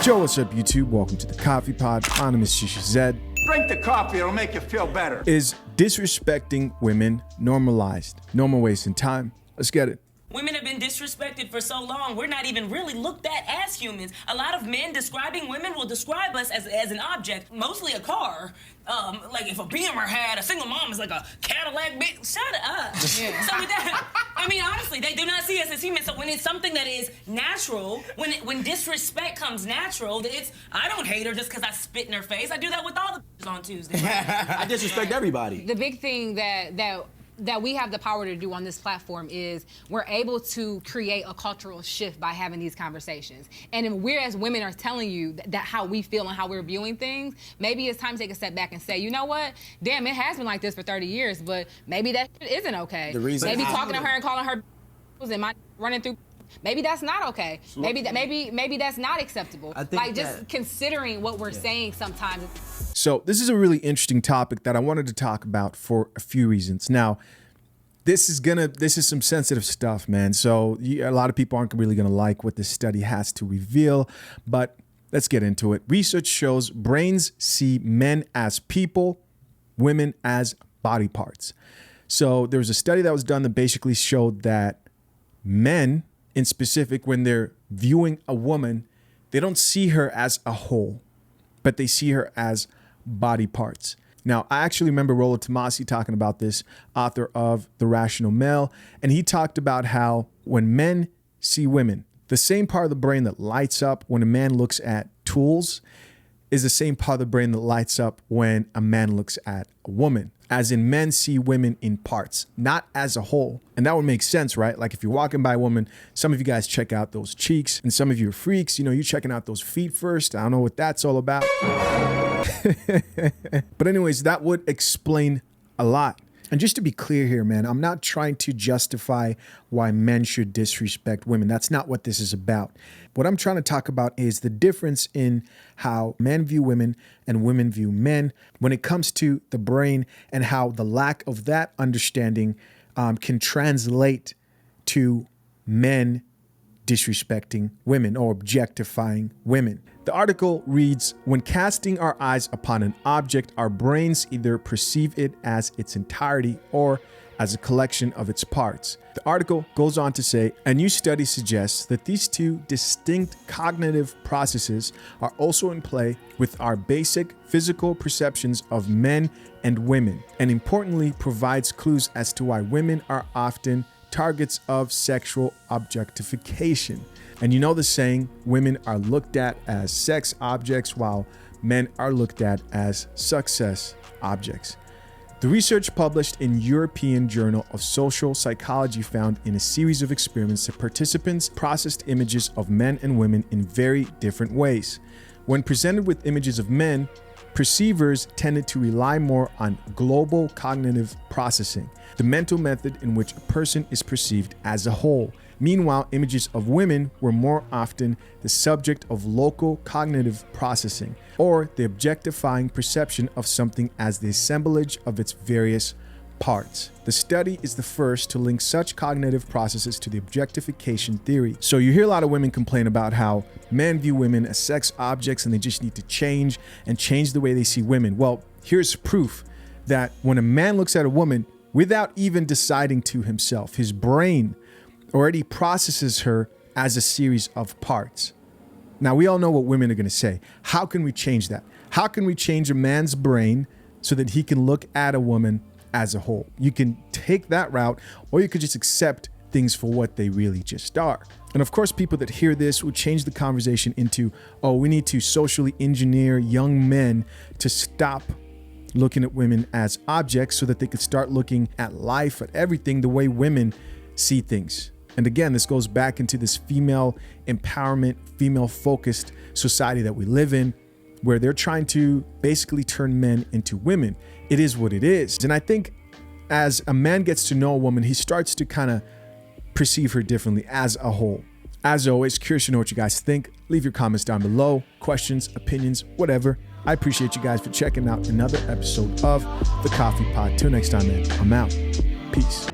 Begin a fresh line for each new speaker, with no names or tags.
Joe, what's up, YouTube? Welcome to the Coffee Pod. My name is Shisha Zed.
Drink the coffee, it'll make you feel better.
Is disrespecting women normalized? No more wasting time. Let's get it.
Women have been disrespected for so long, we're not even really looked at as humans. A lot of men describing women will describe us as an object, mostly a car. Like if a Beamer had a single mom is like a Cadillac bitch. Shut up. Yeah. So with that, I mean, honestly, they do not see us as humans. So when it's something that is natural, when disrespect comes natural, I don't hate her just because I spit in her face. I do that with all the bitches on Tuesday.
I disrespect everybody.
The big thing that we have the power to do on this platform is we're able to create a cultural shift by having these conversations. And if we as women are telling you that how we feel and how we're viewing things, maybe it's time to take a step back and say, you know what? Damn, it has been like this for 30 years, but maybe that isn't okay. Maybe talking to her and calling her and my running through, maybe that's not okay. Maybe that's not acceptable. Like just considering what we're saying sometimes.
So this is a really interesting topic that I wanted to talk about for a few reasons. Now, this is some sensitive stuff, man. So a lot of people aren't really gonna like what this study has to reveal, but let's get into it. Research shows brains see men as people, women as body parts. So there was a study that was done that basically showed that men, in specific, when they're viewing a woman, they don't see her as a whole, but they see her as body parts. Now, I actually remember Rollo Tomasi talking about this, author of The Rational Male, and he talked about how when men see women, the same part of the brain that lights up when a man looks at tools is the same part of the brain that lights up when a man looks at a woman. As in, men see women in parts, not as a whole. And that would make sense, right? Like if you're walking by a woman, some of you guys check out those cheeks, and some of you are freaks, you know, you're checking out those feet first. I don't know what that's all about. But anyways, that would explain a lot. And just to be clear here, man, I'm not trying to justify why men should disrespect women. That's not what this is about. What I'm trying to talk about is the difference in how men view women and women view men when it comes to the brain, and how the lack of that understanding can translate to men disrespecting women or objectifying women. The article reads, when casting our eyes upon an object, our brains either perceive it as its entirety or as a collection of its parts. The article goes on to say, a new study suggests that these two distinct cognitive processes are also in play with our basic physical perceptions of men and women, and importantly provides clues as to why women are often targets of sexual objectification. And you know the saying, women are looked at as sex objects while men are looked at as success objects. The research published in European Journal of Social Psychology found in a series of experiments that participants processed images of men and women in very different ways. When presented with images of men, perceivers tended to rely more on global cognitive processing, the mental method in which a person is perceived as a whole. Meanwhile, images of women were more often the subject of local cognitive processing, or the objectifying perception of something as the assemblage of its various parts. The study is the first to link such cognitive processes to the objectification theory. So you hear a lot of women complain about how men view women as sex objects and they just need to change the way they see women. Well, here's proof that when a man looks at a woman without even deciding to himself, his brain already processes her as a series of parts. Now, we all know what women are going to say. How can we change that? How can we change a man's brain so that he can look at a woman as a whole? You can take that route, or you could just accept things for what they really just are. And of course, people that hear this will change the conversation into, oh, we need to socially engineer young men to stop looking at women as objects so that they could start looking at life, at everything, the way women see things. And again, this goes back into this female empowerment, female focused society that we live in, where they're trying to basically turn men into women. It is what it is. And I think as a man gets to know a woman, he starts to kind of perceive her differently as a whole. As always, curious to know what you guys think. Leave your comments down below, questions, opinions, whatever. I appreciate you guys for checking out another episode of The Coffee Pod. Till next time, man, I'm out. Peace.